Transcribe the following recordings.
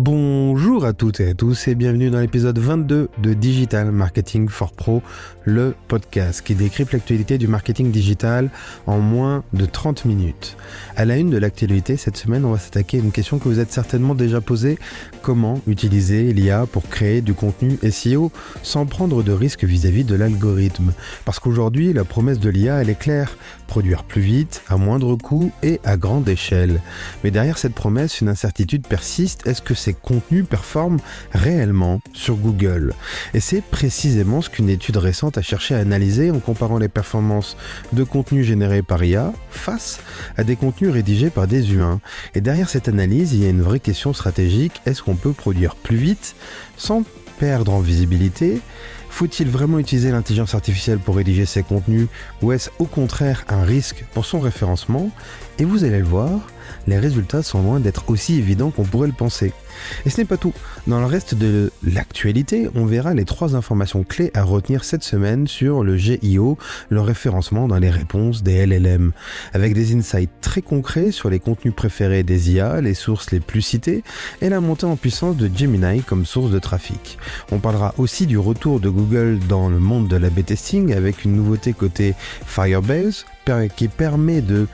Bonjour à toutes et à tous et bienvenue dans l'épisode 22 de Digital Marketing for Pro, le podcast qui décrypte l'actualité du marketing digital en moins de 30 minutes. À la une de l'actualité, cette semaine, on va s'attaquer à une question que vous êtes certainement déjà posée. Comment utiliser l'IA pour créer du contenu SEO sans prendre de risques vis-à-vis de l'algorithme? Parce qu'aujourd'hui, la promesse de l'IA, elle est claire. Produire plus vite, à moindre coût et à grande échelle. Mais derrière cette promesse, une incertitude persiste. Est-ce que ces contenus performent réellement sur Google? Et c'est précisément ce qu'une étude récente a cherché à analyser en comparant les performances de contenus générés par IA face à des contenus rédigés par des humains. Et derrière cette analyse, il y a une vraie question stratégique. Est-ce qu'on peut produire plus vite sans perdre en visibilité? Faut-il vraiment utiliser l'intelligence artificielle pour rédiger ces contenus ou est-ce au contraire un risque pour son référencement? Et vous allez le voir, les résultats sont loin d'être aussi évidents qu'on pourrait le penser. Et ce n'est pas tout. Dans le reste de l'actualité, on verra les 3 informations clés à retenir cette semaine sur le GIO, le référencement dans les réponses des LLM, avec des insights très concrets sur les contenus préférés des IA, les sources les plus citées et la montée en puissance de Gemini comme source de trafic. On parlera aussi du retour de Google dans le monde de l'A/B testing avec une nouveauté côté Firebase qui permet de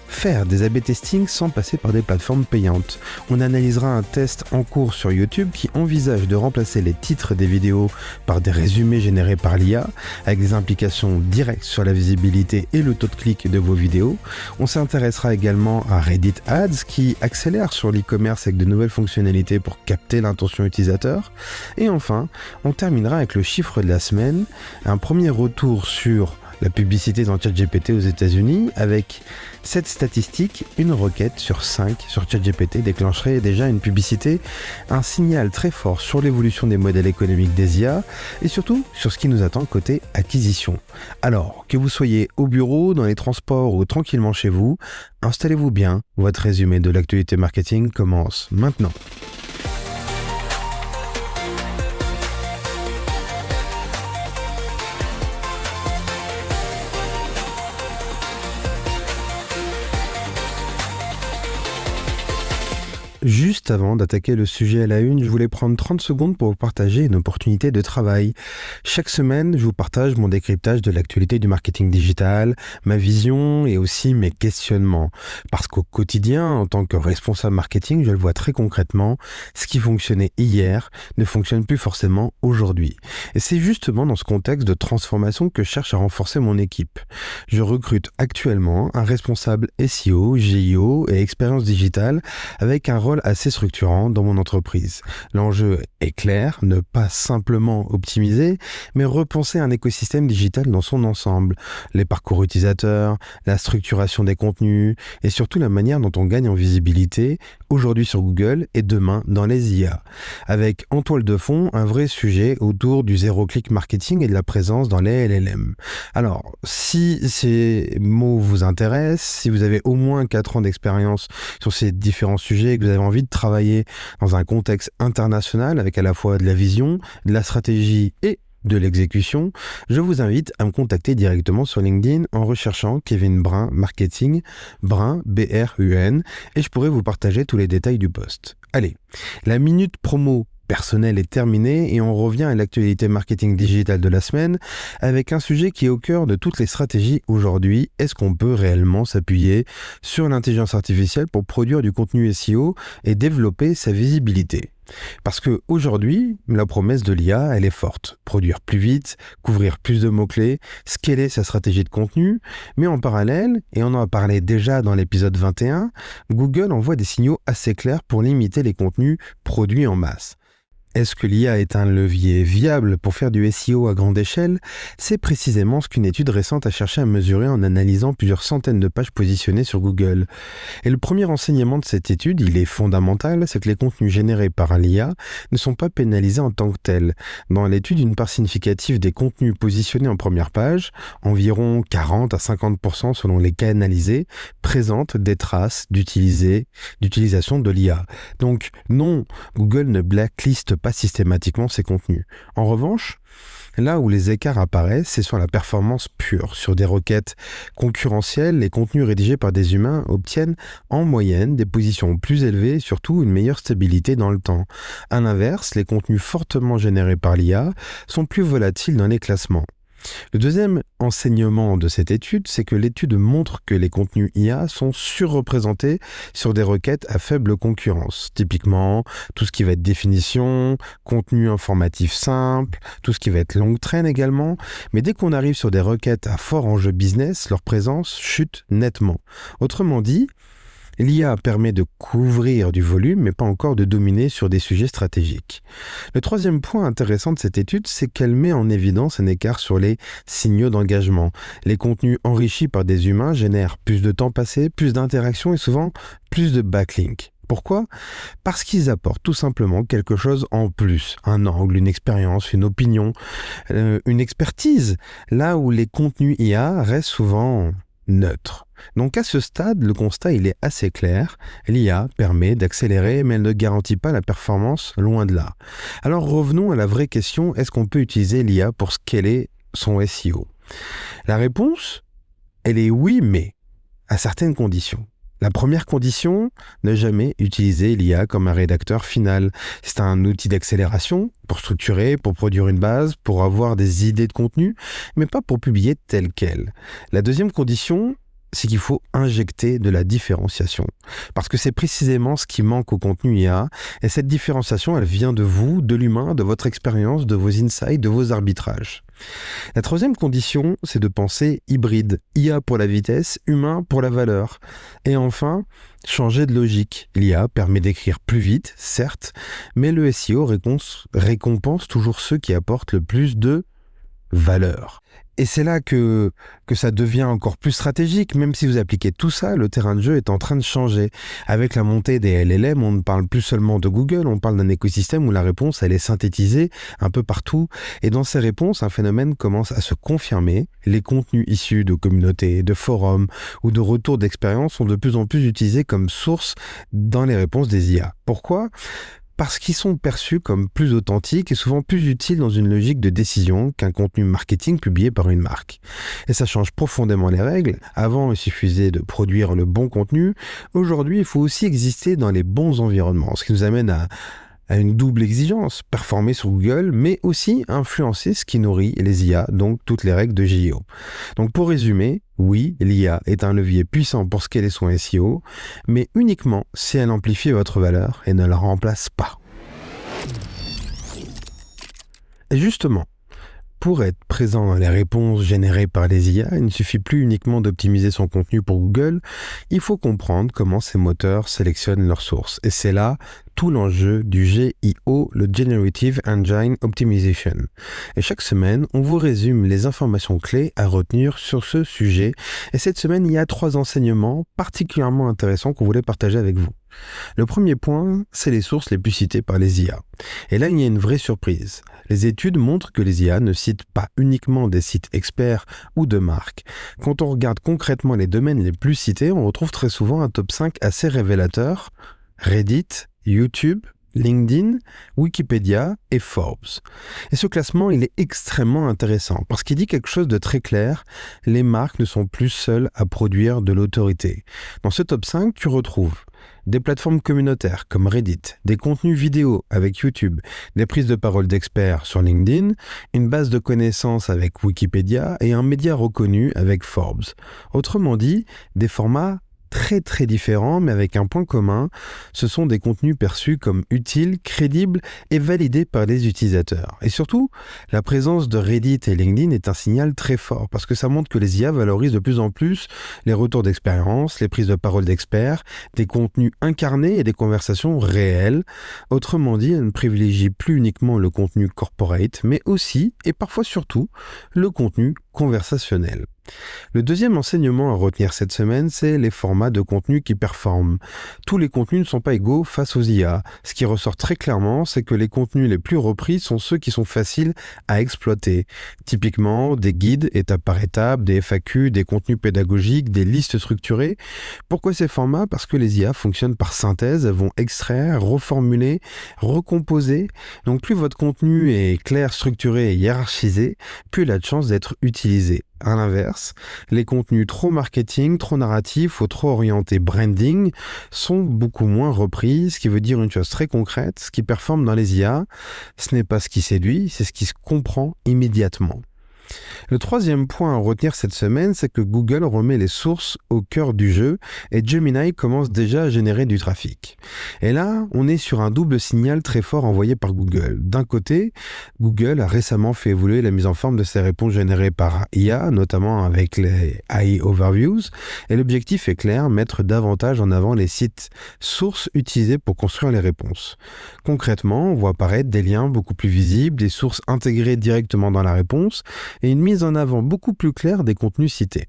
faire des A/B testing sans passer par des plateformes payantes. On analysera un test en cours sur YouTube qui envisage de remplacer les titres des vidéos par des résumés générés par l'IA avec des implications directes sur la visibilité et le taux de clic de vos vidéos. On s'intéressera également à Reddit Ads qui accélère sur l'e-commerce avec de nouvelles fonctionnalités pour capter l'intention utilisateur. Et enfin, on terminera avec le chiffre de la semaine, un premier retour sur la publicité dans ChatGPT aux États-Unis avec cette statistique, une requête sur 5 sur ChatGPT déclencherait déjà une publicité, un signal très fort sur l'évolution des modèles économiques des IA et surtout sur ce qui nous attend côté acquisition. Alors, que vous soyez au bureau, dans les transports ou tranquillement chez vous, installez-vous bien, votre résumé de l'actualité marketing commence maintenant. Juste avant d'attaquer le sujet à la une, je voulais prendre 30 secondes pour vous partager une opportunité de travail. Chaque semaine, je vous partage mon décryptage de l'actualité du marketing digital, ma vision et aussi mes questionnements. Parce qu'au quotidien, en tant que responsable marketing, je le vois très concrètement, ce qui fonctionnait hier ne fonctionne plus forcément aujourd'hui. Et c'est justement dans ce contexte de transformation que je cherche à renforcer mon équipe. Je recrute actuellement un responsable SEO, GIO et expérience digitale avec un rôle assez structurant dans mon entreprise. L'enjeu est clair, ne pas simplement optimiser, mais repenser un écosystème digital dans son ensemble. Les parcours utilisateurs, la structuration des contenus et surtout la manière dont on gagne en visibilité aujourd'hui sur Google et demain dans les IA. Avec en toile de fond un vrai sujet autour du zéro-click marketing et de la présence dans les LLM. Alors, si ces mots vous intéressent, si vous avez au moins 4 ans d'expérience sur ces différents sujets et que vous avez envie de travailler dans un contexte international avec à la fois de la vision, de la stratégie et de l'exécution, je vous invite à me contacter directement sur LinkedIn en recherchant Kevin Brun Marketing, Brun, B-R-U-N, et je pourrai vous partager tous les détails du poste. Allez, la minute promo personnel est terminée et on revient à l'actualité marketing digital de la semaine avec un sujet qui est au cœur de toutes les stratégies aujourd'hui. Est-ce qu'on peut réellement s'appuyer sur l'intelligence artificielle pour produire du contenu SEO et développer sa visibilité? Parce que aujourd'hui, la promesse de l'IA, elle est forte. Produire plus vite, couvrir plus de mots-clés, scaler sa stratégie de contenu. Mais en parallèle, et on en a parlé déjà dans l'épisode 21, Google envoie des signaux assez clairs pour limiter les contenus produits en masse. Est-ce que l'IA est un levier viable pour faire du SEO à grande échelle? C'est précisément ce qu'une étude récente a cherché à mesurer en analysant plusieurs centaines de pages positionnées sur Google. Et le premier enseignement de cette étude, il est fondamental, c'est que les contenus générés par l'IA ne sont pas pénalisés en tant que tels. Dans l'étude, une part significative des contenus positionnés en première page, environ 40 à 50% selon les cas analysés, présentent des traces d'utilisation de l'IA. Donc non, Google ne blackliste pas systématiquement ces contenus. En revanche, là où les écarts apparaissent, c'est sur la performance pure. Sur des requêtes concurrentielles, les contenus rédigés par des humains obtiennent en moyenne des positions plus élevées et surtout une meilleure stabilité dans le temps. À l'inverse, les contenus fortement générés par l'IA sont plus volatiles dans les classements. Le deuxième enseignement de cette étude, c'est que l'étude montre que les contenus IA sont surreprésentés sur des requêtes à faible concurrence. Typiquement, tout ce qui va être définition, contenu informatif simple, tout ce qui va être longue traîne également. Mais dès qu'on arrive sur des requêtes à fort enjeu business, leur présence chute nettement. Autrement dit, l'IA permet de couvrir du volume, mais pas encore de dominer sur des sujets stratégiques. Le troisième point intéressant de cette étude, c'est qu'elle met en évidence un écart sur les signaux d'engagement. Les contenus enrichis par des humains génèrent plus de temps passé, plus d'interactions et souvent plus de backlinks. Pourquoi ? Parce qu'ils apportent tout simplement quelque chose en plus, un angle, une expérience, une opinion, une expertise, là où les contenus IA restent souvent neutre. Donc à ce stade, le constat il est assez clair. L'IA permet d'accélérer, mais elle ne garantit pas la performance, loin de là. Alors revenons à la vraie question, est-ce qu'on peut utiliser l'IA pour scaler son SEO ? La réponse, elle est oui, mais à certaines conditions. La première condition, ne jamais utiliser l'IA comme un rédacteur final. C'est un outil d'accélération pour structurer, pour produire une base, pour avoir des idées de contenu, mais pas pour publier tel quel. La deuxième condition, c'est qu'il faut injecter de la différenciation. Parce que c'est précisément ce qui manque au contenu IA. Et cette différenciation, elle vient de vous, de l'humain, de votre expérience, de vos insights, de vos arbitrages. La troisième condition, c'est de penser hybride. IA pour la vitesse, humain pour la valeur. Et enfin, changer de logique. L'IA permet d'écrire plus vite, certes, mais le SEO récompense toujours ceux qui apportent le plus de valeur. Et c'est là que ça devient encore plus stratégique. Même si vous appliquez tout ça, le terrain de jeu est en train de changer. Avec la montée des LLM, on ne parle plus seulement de Google, on parle d'un écosystème où la réponse, elle est synthétisée un peu partout. Et dans ces réponses, un phénomène commence à se confirmer. Les contenus issus de communautés, de forums ou de retours d'expérience sont de plus en plus utilisés comme source dans les réponses des IA. Pourquoi ? Parce qu'ils sont perçus comme plus authentiques et souvent plus utiles dans une logique de décision qu'un contenu marketing publié par une marque. Et ça change profondément les règles. Avant, il suffisait de produire le bon contenu. Aujourd'hui, il faut aussi exister dans les bons environnements, ce qui nous amène à une double exigence, performer sur Google, mais aussi influencer ce qui nourrit les IA, donc toutes les règles de JO. Donc pour résumer, oui, l'IA est un levier puissant pour scaler son SEO, mais uniquement si elle amplifie votre valeur et ne la remplace pas. Et justement, pour être présent dans les réponses générées par les IA, il ne suffit plus uniquement d'optimiser son contenu pour Google, il faut comprendre comment ces moteurs sélectionnent leurs sources. Et c'est là tout l'enjeu du GEO, le Generative Engine Optimization. Et chaque semaine, on vous résume les informations clés à retenir sur ce sujet. Et cette semaine, il y a 3 enseignements particulièrement intéressants qu'on voulait partager avec vous. Le premier point, c'est les sources les plus citées par les IA. Et là, il y a une vraie surprise. Les études montrent que les IA ne citent pas uniquement des sites experts ou de marques. Quand on regarde concrètement les domaines les plus cités, on retrouve très souvent un top 5 assez révélateur. Reddit, YouTube, LinkedIn, Wikipédia et Forbes. Et ce classement, il est extrêmement intéressant parce qu'il dit quelque chose de très clair. Les marques ne sont plus seules à produire de l'autorité. Dans ce top 5, tu retrouves des plateformes communautaires comme Reddit, des contenus vidéo avec YouTube, des prises de parole d'experts sur LinkedIn, une base de connaissances avec Wikipédia et un média reconnu avec Forbes. Autrement dit, des formats très différents, mais avec un point commun, ce sont des contenus perçus comme utiles, crédibles et validés par les utilisateurs. Et surtout, la présence de Reddit et LinkedIn est un signal très fort, parce que ça montre que les IA valorisent de plus en plus les retours d'expérience, les prises de parole d'experts, des contenus incarnés et des conversations réelles. Autrement dit, elles ne privilégient plus uniquement le contenu corporate, mais aussi, et parfois surtout, le contenu conversationnel. Le deuxième enseignement à retenir cette semaine, c'est les formats de contenu qui performent. Tous les contenus ne sont pas égaux face aux IA. Ce qui ressort très clairement, c'est que les contenus les plus repris sont ceux qui sont faciles à exploiter. Typiquement, des guides étape par étape, des FAQ, des contenus pédagogiques, des listes structurées. Pourquoi ces formats ? Parce que les IA fonctionnent par synthèse, elles vont extraire, reformuler, recomposer. Donc plus votre contenu est clair, structuré et hiérarchisé, plus il a de chances d'être utilisé. À l'inverse, les contenus trop marketing, trop narratifs ou trop orientés branding sont beaucoup moins repris, ce qui veut dire une chose très concrète, ce qui performe dans les IA, ce n'est pas ce qui séduit, c'est ce qui se comprend immédiatement. Le troisième point à retenir cette semaine, c'est que Google remet les sources au cœur du jeu et Gemini commence déjà à générer du trafic. Et là, on est sur un double signal très fort envoyé par Google. D'un côté, Google a récemment fait évoluer la mise en forme de ses réponses générées par IA, notamment avec les AI Overviews, et l'objectif est clair, mettre davantage en avant les sites sources utilisés pour construire les réponses. Concrètement, on voit apparaître des liens beaucoup plus visibles, des sources intégrées directement dans la réponse, et une mise en avant beaucoup plus claire des contenus cités.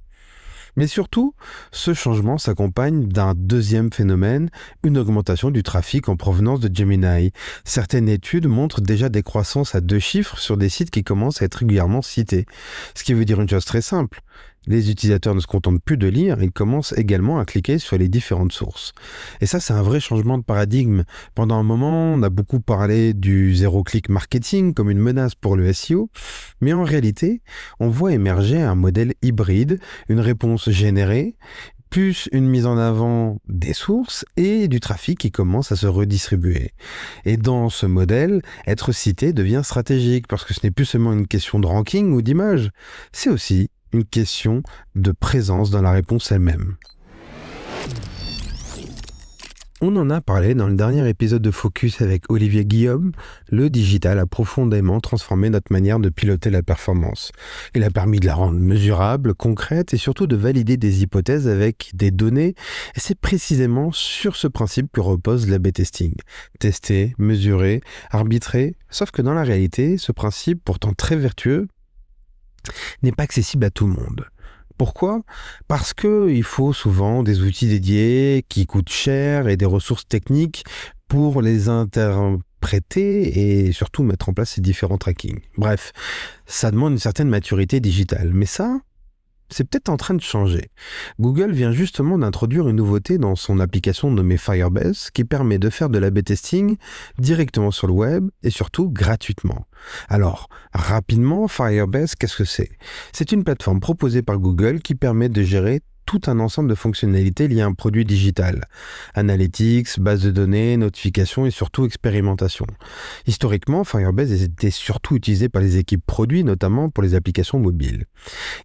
Mais surtout, ce changement s'accompagne d'un deuxième phénomène, une augmentation du trafic en provenance de Gemini. Certaines études montrent déjà des croissances à 2 chiffres sur des sites qui commencent à être régulièrement cités. Ce qui veut dire une chose très simple. Les utilisateurs ne se contentent plus de lire, ils commencent également à cliquer sur les différentes sources. Et ça, c'est un vrai changement de paradigme. Pendant un moment, on a beaucoup parlé du zéro-click marketing comme une menace pour le SEO, mais en réalité, on voit émerger un modèle hybride, une réponse générée, plus une mise en avant des sources et du trafic qui commence à se redistribuer. Et dans ce modèle, être cité devient stratégique parce que ce n'est plus seulement une question de ranking ou d'image, c'est aussi une question de présence dans la réponse elle-même. On en a parlé dans le dernier épisode de Focus avec Olivier Guillaume. Le digital a profondément transformé notre manière de piloter la performance. Il a permis de la rendre mesurable, concrète et surtout de valider des hypothèses avec des données. Et c'est précisément sur ce principe que repose l'A/B testing. Tester, mesurer, arbitrer. Sauf que dans la réalité, ce principe, pourtant très vertueux, n'est pas accessible à tout le monde. Pourquoi ? Parce qu'il faut souvent des outils dédiés qui coûtent cher et des ressources techniques pour les interpréter et surtout mettre en place ces différents trackings. Bref, ça demande une certaine maturité digitale. Mais ça, c'est peut-être en train de changer. Google vient justement d'introduire une nouveauté dans son application nommée Firebase qui permet de faire de l'A/B testing directement sur le web et surtout gratuitement. Alors, rapidement, Firebase, qu'est-ce que c'est ? C'est une plateforme proposée par Google qui permet de gérer tout un ensemble de fonctionnalités liées à un produit digital. Analytics, base de données, notifications et surtout expérimentation. Historiquement, Firebase était surtout utilisé par les équipes produits, notamment pour les applications mobiles.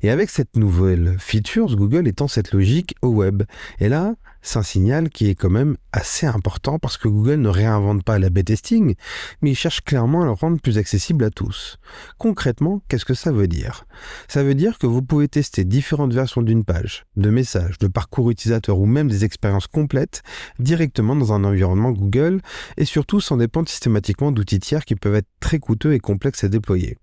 Et avec cette nouvelle feature, Google étend cette logique au web. Et là, c'est un signal qui est quand même assez important parce que Google ne réinvente pas l'A/B testing, mais il cherche clairement à le rendre plus accessible à tous. Concrètement, qu'est-ce que ça veut dire ? Ça veut dire que vous pouvez tester différentes versions d'une page, de messages, de parcours utilisateur ou même des expériences complètes directement dans un environnement Google et surtout sans dépendre systématiquement d'outils tiers qui peuvent être très coûteux et complexes à déployer.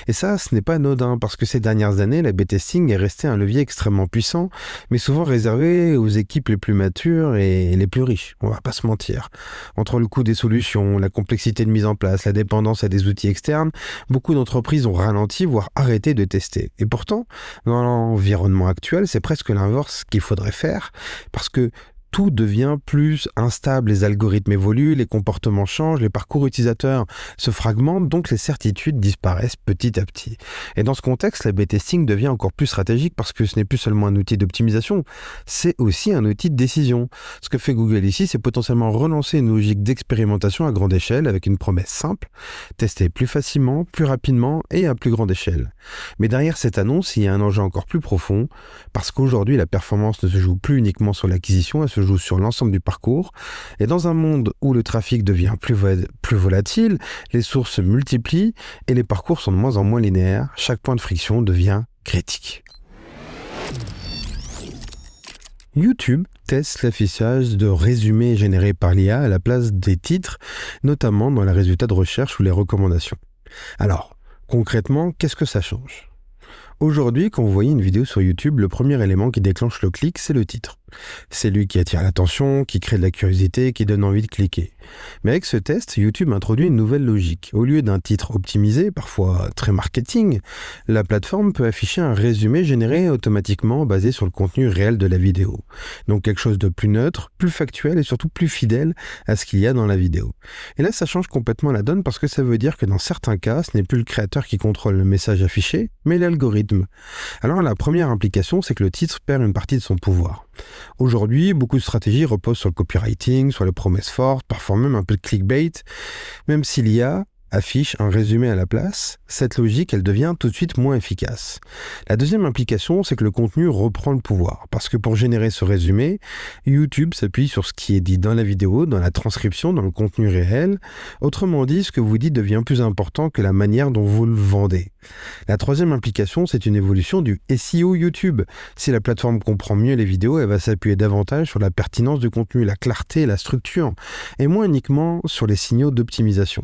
Et ça, ce n'est pas anodin parce que ces dernières années, l'A/B testing est resté un levier extrêmement puissant, mais souvent réservé aux équipes les plus matures et les plus riches, on va pas se mentir. Entre le coût des solutions, la complexité de mise en place, la dépendance à des outils externes, beaucoup d'entreprises ont ralenti, voire arrêté de tester. Et pourtant, dans l'environnement actuel, c'est presque l'inverse qu'il faudrait faire, parce que tout devient plus instable, les algorithmes évoluent, les comportements changent, les parcours utilisateurs se fragmentent, donc les certitudes disparaissent petit à petit. Et dans ce contexte, l'A/B testing devient encore plus stratégique parce que ce n'est plus seulement un outil d'optimisation, c'est aussi un outil de décision. Ce que fait Google ici, c'est potentiellement relancer une logique d'expérimentation à grande échelle avec une promesse simple, tester plus facilement, plus rapidement et à plus grande échelle. Mais derrière cette annonce, il y a un enjeu encore plus profond, parce qu'aujourd'hui, la performance ne se joue plus uniquement sur l'acquisition, elle se joue sur l'ensemble du parcours. Et dans un monde où le trafic devient plus volatile, les sources se multiplient et les parcours sont de moins en moins linéaires. Chaque point de friction devient critique. YouTube teste l'affichage de résumés générés par l'IA à la place des titres, notamment dans les résultats de recherche ou les recommandations. Alors, concrètement, qu'est-ce que ça change ? Aujourd'hui, quand vous voyez une vidéo sur YouTube, le premier élément qui déclenche le clic, c'est le titre. C'est lui qui attire l'attention, qui crée de la curiosité, qui donne envie de cliquer. Mais avec ce test, YouTube introduit une nouvelle logique. Au lieu d'un titre optimisé, parfois très marketing, la plateforme peut afficher un résumé généré automatiquement basé sur le contenu réel de la vidéo. Donc quelque chose de plus neutre, plus factuel et surtout plus fidèle à ce qu'il y a dans la vidéo. Et là, ça change complètement la donne parce que ça veut dire que dans certains cas, ce n'est plus le créateur qui contrôle le message affiché, mais l'algorithme. Alors la première implication, c'est que le titre perd une partie de son pouvoir. Aujourd'hui, beaucoup de stratégies reposent sur le copywriting, sur les promesses fortes, parfois même un peu de clickbait. Même s'il y a affiche un résumé à la place, cette logique, elle devient tout de suite moins efficace. La deuxième implication, c'est que le contenu reprend le pouvoir. Parce que pour générer ce résumé, YouTube s'appuie sur ce qui est dit dans la vidéo, dans la transcription, dans le contenu réel. Autrement dit, ce que vous dites devient plus important que la manière dont vous le vendez. La troisième implication, c'est une évolution du SEO YouTube. Si la plateforme comprend mieux les vidéos, elle va s'appuyer davantage sur la pertinence du contenu, la clarté, la structure, et moins uniquement sur les signaux d'optimisation.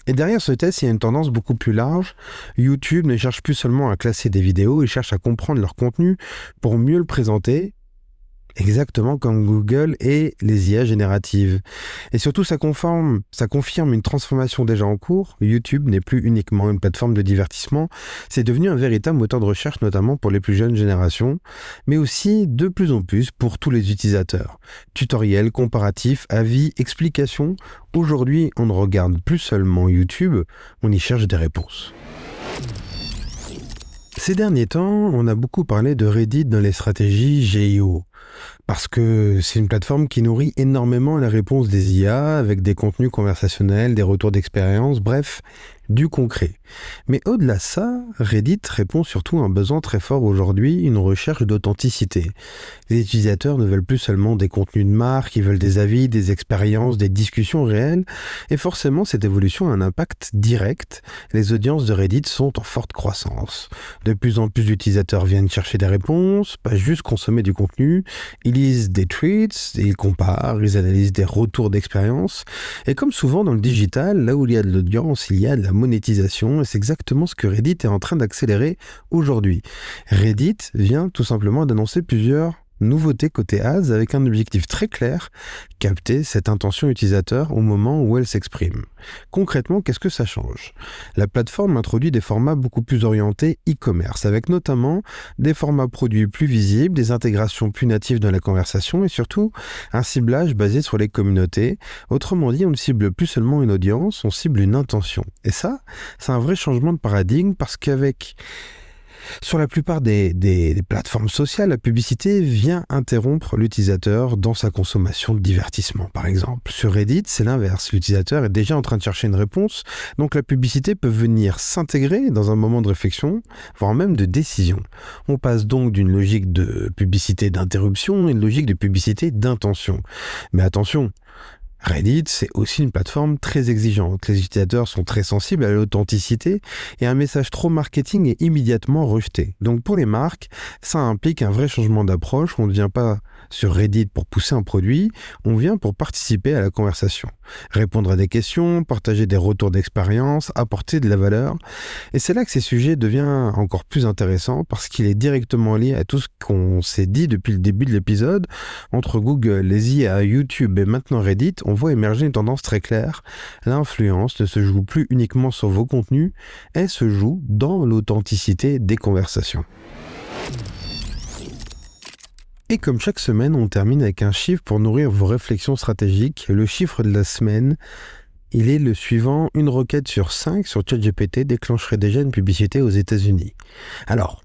Et derrière ce test, il y a une tendance beaucoup plus large. YouTube ne cherche plus seulement à classer des vidéos, il cherche à comprendre leur contenu pour mieux le présenter, exactement comme Google et les IA génératives. Et surtout, ça confirme une transformation déjà en cours. YouTube n'est plus uniquement une plateforme de divertissement, c'est devenu un véritable moteur de recherche, notamment pour les plus jeunes générations, mais aussi de plus en plus pour tous les utilisateurs. Tutoriels, comparatifs, avis, explications. Aujourd'hui, on ne regarde plus seulement YouTube, on y cherche des réponses. Ces derniers temps, on a beaucoup parlé de Reddit dans les stratégies GIO. Parce que c'est une plateforme qui nourrit énormément la réponse des IA avec des contenus conversationnels, des retours d'expérience, bref, du concret. Mais au-delà de ça, Reddit répond surtout à un besoin très fort aujourd'hui, une recherche d'authenticité. Les utilisateurs ne veulent plus seulement des contenus de marque, ils veulent des avis, des expériences, des discussions réelles. Et forcément, cette évolution a un impact direct. Les audiences de Reddit sont en forte croissance. De plus en plus d'utilisateurs viennent chercher des réponses, pas juste consommer du contenu. Ils lisent des tweets, ils comparent, ils analysent des retours d'expérience. Et comme souvent dans le digital, là où il y a de l'audience, il y a de la monétisation. Et c'est exactement ce que Reddit est en train d'accélérer aujourd'hui. Reddit vient tout simplement d'annoncer plusieurs nouveauté côté ads avec un objectif très clair, capter cette intention utilisateur au moment où elle s'exprime. Concrètement, qu'est-ce que ça change ? La plateforme introduit des formats beaucoup plus orientés e-commerce, avec notamment des formats produits plus visibles, des intégrations plus natives dans la conversation et surtout un ciblage basé sur les communautés. Autrement dit, on ne cible plus seulement une audience, on cible une intention. Et ça, c'est un vrai changement de paradigme parce sur la plupart des plateformes sociales, la publicité vient interrompre l'utilisateur dans sa consommation de divertissement, par exemple. Sur Reddit, c'est l'inverse. L'utilisateur est déjà en train de chercher une réponse, donc la publicité peut venir s'intégrer dans un moment de réflexion, voire même de décision. On passe donc d'une logique de publicité d'interruption à une logique de publicité d'intention. Mais attention, Reddit, c'est aussi une plateforme très exigeante. Les utilisateurs sont très sensibles à l'authenticité et un message trop marketing est immédiatement rejeté. Donc pour les marques, ça implique un vrai changement d'approche. On ne vient pas sur Reddit pour pousser un produit, on vient pour participer à la conversation, répondre à des questions, partager des retours d'expérience, apporter de la valeur. Et c'est là que ces sujets deviennent encore plus intéressants parce qu'il est directement lié à tout ce qu'on s'est dit depuis le début de l'épisode. Entre Google, les IA, YouTube et maintenant Reddit, on voit émerger une tendance très claire. L'influence ne se joue plus uniquement sur vos contenus, elle se joue dans l'authenticité des conversations. Et comme chaque semaine, on termine avec un chiffre pour nourrir vos réflexions stratégiques. Le chiffre de la semaine, il est le suivant. Une requête sur 5 sur ChatGPT déclencherait déjà une publicité aux États-Unis. Alors,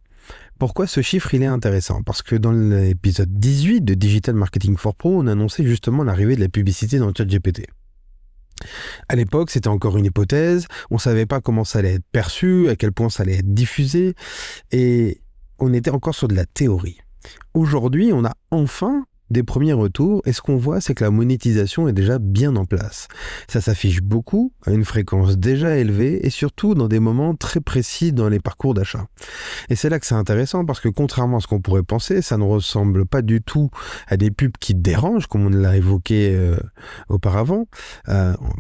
pourquoi ce chiffre il est intéressant ? Parce que dans l'épisode 18 de Digital Marketing for Pro, on annonçait justement l'arrivée de la publicité dans ChatGPT. À l'époque, c'était encore une hypothèse, on ne savait pas comment ça allait être perçu, à quel point ça allait être diffusé, et on était encore sur de la théorie. Aujourd'hui, on a enfin des premiers retours et ce qu'on voit, c'est que la monétisation est déjà bien en place. Ça s'affiche beaucoup, à une fréquence déjà élevée et surtout dans des moments très précis dans les parcours d'achat. Et c'est là que c'est intéressant parce que contrairement à ce qu'on pourrait penser, ça ne ressemble pas du tout à des pubs qui dérangent, comme on l'a évoqué auparavant.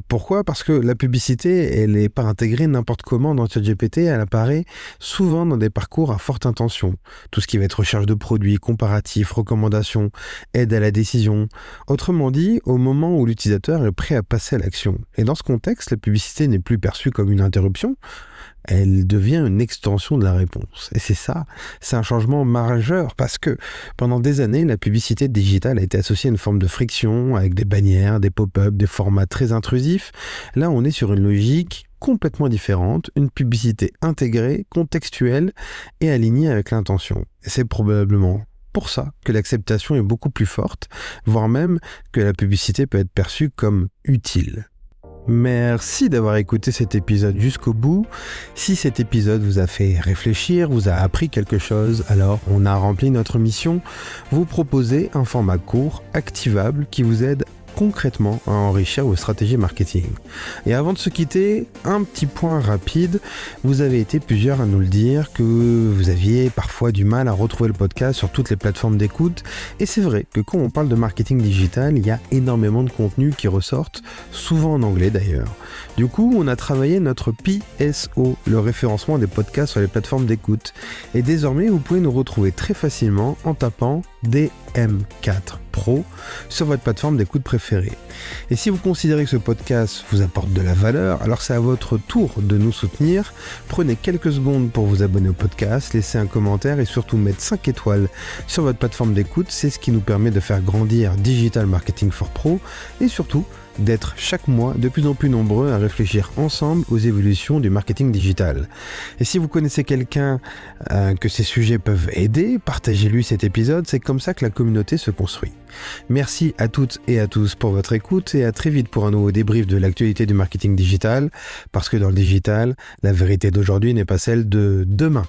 Pourquoi ? Parce que la publicité, elle n'est pas intégrée n'importe comment dans ChatGPT, elle apparaît souvent dans des parcours à forte intention. Tout ce qui va être recherche de produits, comparatifs, recommandations, aide à la décision. Autrement dit, au moment où l'utilisateur est prêt à passer à l'action. Et dans ce contexte, la publicité n'est plus perçue comme une interruption, elle devient une extension de la réponse. Et c'est un changement majeur parce que pendant des années, la publicité digitale a été associée à une forme de friction avec des bannières, des pop-up, des formats très intrusifs. Là, on est sur une logique complètement différente, une publicité intégrée, contextuelle et alignée avec l'intention. Et c'est probablement pour ça que l'acceptation est beaucoup plus forte, voire même que la publicité peut être perçue comme utile. Merci d'avoir écouté cet épisode jusqu'au bout. Si cet épisode vous a fait réfléchir, vous a appris quelque chose, alors on a rempli notre mission. Vous proposez un format court, activable, qui vous aide concrètement à enrichir vos stratégies marketing. Et avant de se quitter, un petit point rapide. Vous avez été plusieurs à nous le dire que vous aviez parfois du mal à retrouver le podcast sur toutes les plateformes d'écoute. Et c'est vrai que quand on parle de marketing digital, il y a énormément de contenus qui ressortent, souvent en anglais d'ailleurs. Du coup, on a travaillé notre PSO, le référencement des podcasts sur les plateformes d'écoute. Et désormais, vous pouvez nous retrouver très facilement en tapant DM4 Pro sur votre plateforme d'écoute préférée. Et si vous considérez que ce podcast vous apporte de la valeur, alors c'est à votre tour de nous soutenir. Prenez quelques secondes pour vous abonner au podcast, laissez un commentaire et surtout mettre 5 étoiles sur votre plateforme d'écoute. C'est ce qui nous permet de faire grandir Digital Marketing for Pro et surtout d'être chaque mois de plus en plus nombreux à réfléchir ensemble aux évolutions du marketing digital. Et si vous connaissez quelqu'un que ces sujets peuvent aider, partagez-lui cet épisode, c'est comme ça que la communauté se construit. Merci à toutes et à tous pour votre écoute et à très vite pour un nouveau débrief de l'actualité du marketing digital, parce que dans le digital, la vérité d'aujourd'hui n'est pas celle de demain.